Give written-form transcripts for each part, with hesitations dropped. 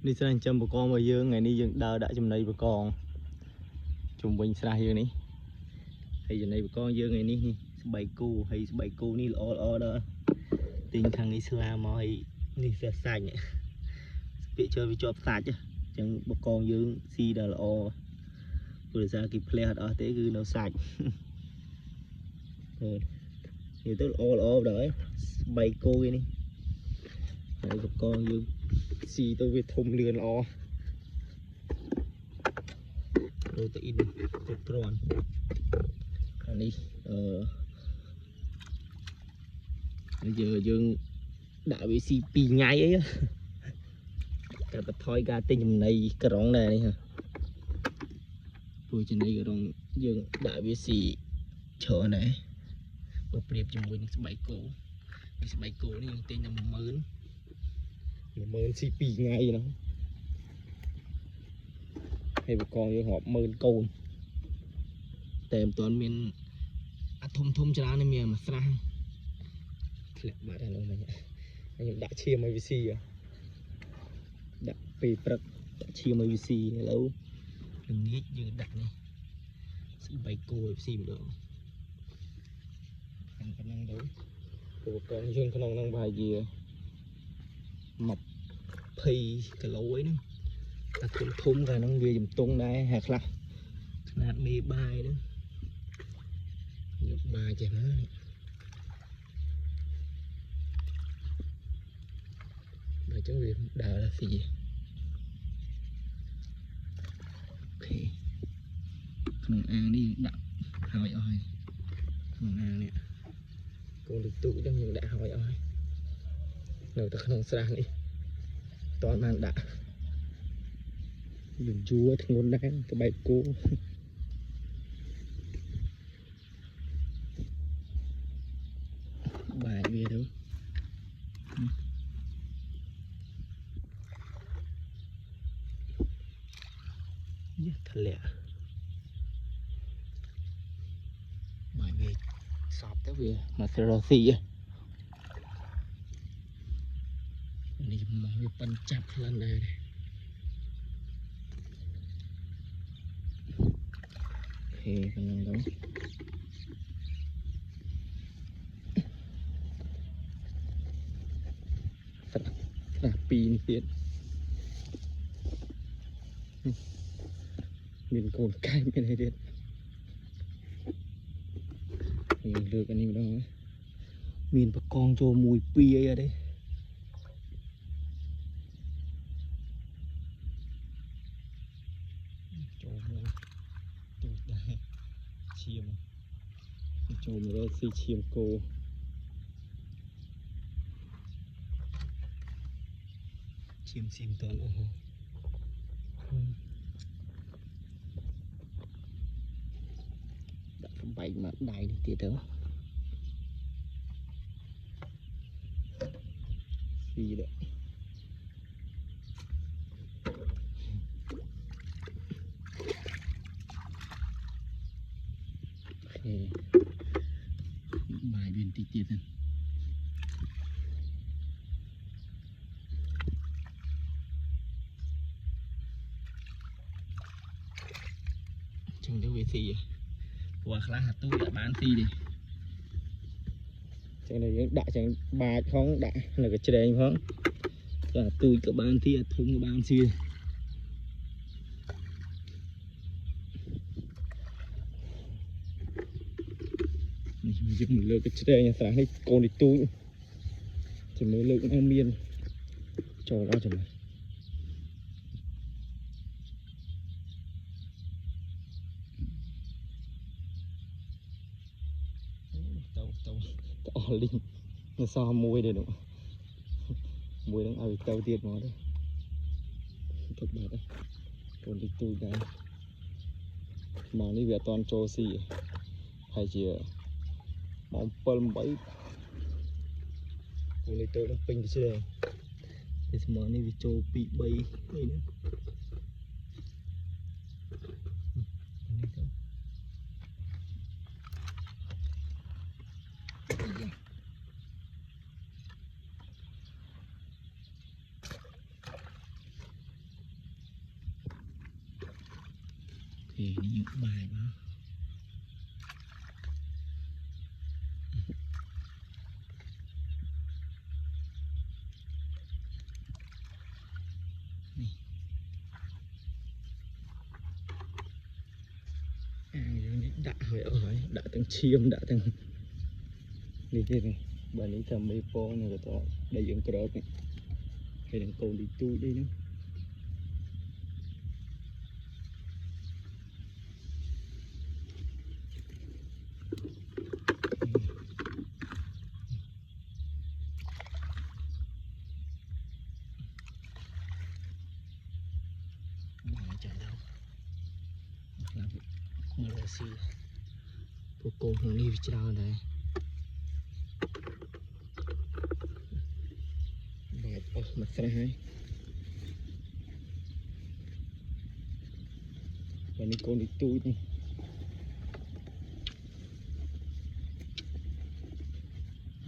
นี่แสดงจำบกองมาเยอะไงนี่ยังดาวđã trong nàyบกองชมวิญสระเยอะนี่hay trong nàyบกองเยอะไงนี่สบายกูhayสบายกูนี่ล้อđó tình thằng Islam mà hayนี่เสียสายเนี่ยเปียเจอไปจอบสายจ้ะจังบกองเยอะซีดาล้อบริษัทกิจเพลย์ở thếคือnó sạch thì tứcล้อđấy bay cô kia đi đấy bọc con như xì tôi về thùng lươn lo protein cốt tròn anh đi bây giờ dương đã bị xì pì ngay ấy cả bật thoi ga tinh này cái rong này hả tôi trên đây cái rong dương đã bị xì chở này bọc đẹp cho mình bảy cổ này tên là mớn xì pì ngay nó hay một con như họ mơn cồn tèm toàn miền thum cho nó miền mà sang lẹ bà đàn ông này anh đã chia mấy vc à đã pì bật đã chia mấy vc này lâu đừng nghĩ như đặt này bảy cô vc một độ anh có năng đấu của con dương có năng bài gì mập pì cái lỗ ấy nữa thum cái nó về dùm tung đây hạt lắc hạt mì bài đó nhục bài chè nó bài cháu việc đào là gì ok khăn ăn đi đặng hỏi ơi khăn ăn nè con được tụ trong những đã hỏi ơi rồi ta khăn sang đi toàn mang đã đừng chúa thì ngon đáng cái bài cô bài về đâu thật lẹ bài về sọp tới về mà sẽ ra xì á này mà về bắn chặt lần này thì còn đó là pin tiền mình cồn cay bên này điện mình được anh em đâu mình bắt con cho mùi pi ở đây cho mùi tụt đây chiêm cho một đôi xì chiêm cô chiêm sim toàn ô đã bảy mà đài đi tiệt đó gì đấy bài bên tiệt tiệt chẳng có việc gì qua khá hạt tôi đã bán gì đi chẳng này đã chẳng bà không đã là cái chơi không là tôi có bán thì thùng bán gì giúp một lượng cái chơi nhà sáng hay còn đi tôi chỉ mới lượng ăn miên cho nó chẳng này tao linh nó sao mùi đây nữa mùi đang ở tao tiệt nó đây thật bad đấy còn đi tôi cái mà đi về toàn trôi xì hay chỉ mong pal bấy còn đi tôi đang pin chưa thì mà đi về trôi bị bay này nữa ពេលនេះយើងបាយមកយើងនេះដាក់ហើយអស់ហើយដាក់ទាំងឈាមដាក់ទាំងនេះទេនេះបើនេះតែមេពងនេះក៏តដែលយើងក្រោកនេះហើយនឹងកូនទីទូចនេះហ្នឹងចាំដល់មើលស៊ីពួកកូនក្នុងនេះវាច្រើនដែរបែបអស់មកស្រះហើយបើនេះកូនទីទូចនេះ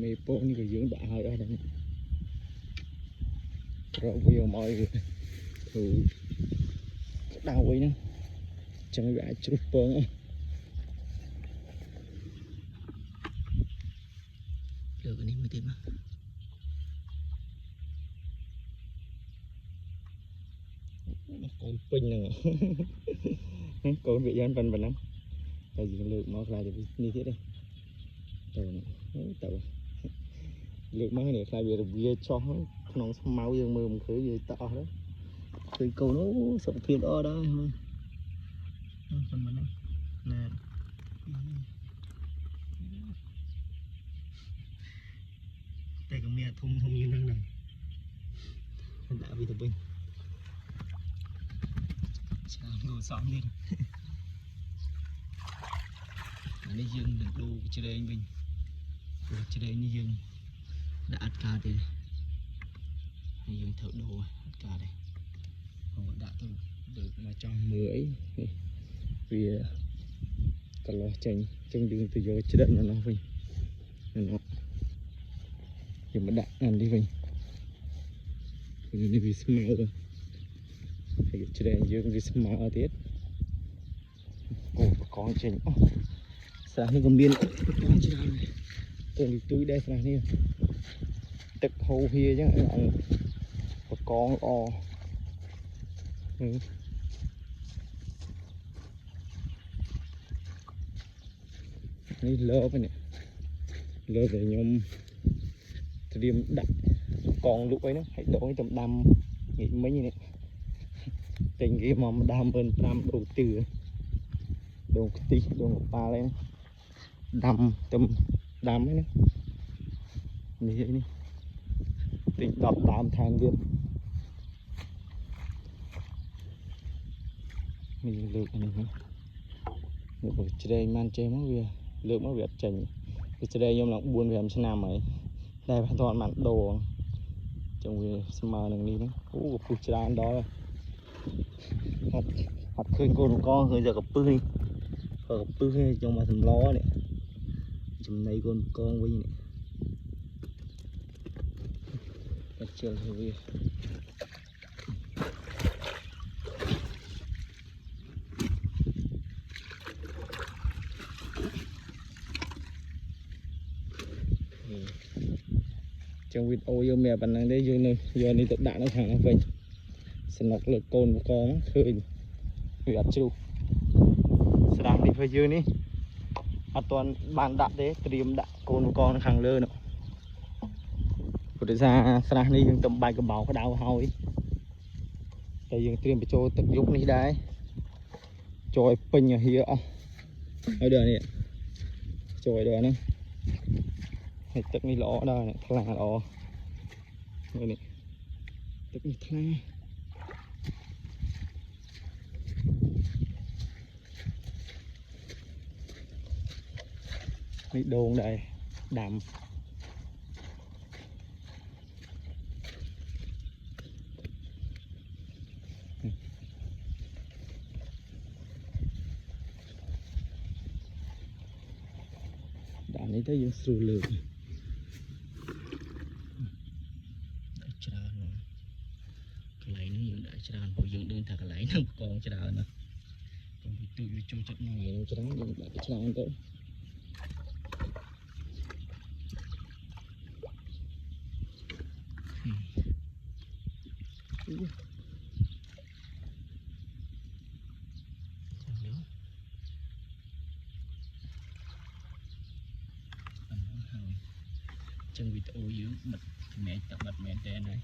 មេពងនេះក៏យើងដាក់ហើយអស់ដែរក្រោកវាមកឲ្យវាធ្វើក្តៅអីហ្នឹងចឹងវាអាចជ្រុះពងលើកនេះមួយទៀតមកកូនពេញហ្នឹងកូនវាយ៉ាងប៉ុណ្ណឹងតែយើងលើកមកខ្លាចទៅនេះទៀតទេទៅទៅលើកមកនេះខ្លាចវារវាចោះក្នុងស្មៅយើងមើលមិនឃើញយើងតអស់ទៅឃើញកូនអូសុខភាពល្អដែរប៉ុណ្ណឹងណាតែក៏មានធំnhưហ្នឹងដែរដាក់វាទៅវិញឆ្នាំងូសំនេះអានេះយើងនឹងដូរជ្រែងវិញព្រោះជ្រែងនេះយើងដាក់អត់កើតទេនេះយើងត្រូវដូរអត់កើតទេមកដាក់ទៅលើកមកចង់មើលអីវាកន្លោះចេញចឹងយើងទៅយកជ្រែងនៅនោះវិញយើងមកដាក់អានេះវិញនេះវាស្មៅហើយជ្រែងយើងវាស្មៅទៀតអូបកងចេញអូស្រះនេះក៏មានបកងច្រើនកូនទូចដែរស្រះនេះទឹកហូរហៀចឹងបកងល្អនេះលើបនេះលើបដែលខ្ញុំត្រៀមដាក់កងលក់អីហ្នឹងហើយដងទៅដាំងាកមិញនេះទិញគេមកដាំ1500ដូរទឿដងខ្ទិះដងកប៉ាល់អីដាំទៅដាំហ្នឹងនេះនេះទិញ10ដើមថែមទៀតនេះលើកនេះនេះបើជ្រែងបានចេះមកវាលើកមកវាអត់ចេញវាជ្រែងខ្ញុំឡើង4-5 ឆ្នាំហើយតែមិនទាន់បានដូរចឹងវាស្មើនឹងនេះហ្នឹងអូកពុះច្រើនដល់អត់ឃើញកូនកងឃើញតែកពឹសនេះកពឹសនេះចង់មកសម្លនេះចំណីកូនកងវិញនេះតែជិលទៅវាចឹងវីដេអូយើងមានប៉ុណ្ណឹងទេយើងនឹងយកនេះទៅដាក់នៅខាងនោះវិញសំណុកលើកូនកងឃើញវាអត់ជ្រុះស្រះនេះរបស់យើងនេះអត់ទាន់បានដាក់ទេត្រៀមដាក់កូនកងនៅខាងលើនោះព្រោះដោយសារស្រះនេះយើងទំបាច់កបោក្តៅហើយតែយើងត្រៀមបញ្ចូលទឹកយុកនេះដែរចូលឲ្យពេញអាហៀអស់ហើយដល់នេះចូលឲ្យដល់ហ្នឹងហើយទឹកនេះល្អដែរថ្លាល្អនេះទឹកនេះថ្លានេះដូងដែរដាំដាក់នេះទៅយើងស្រួលលើកច្រើនកន្លែងនេះយើងដាក់ច្រើនព្រោះយើងដឹងថាកន្លែងហ្នឹងកងច្រើនណាស់ tụi nó trông chất này nó cho nó dùng lại cái chlan cỡ chân video dưới bật mẹ tập bật mẹ tên này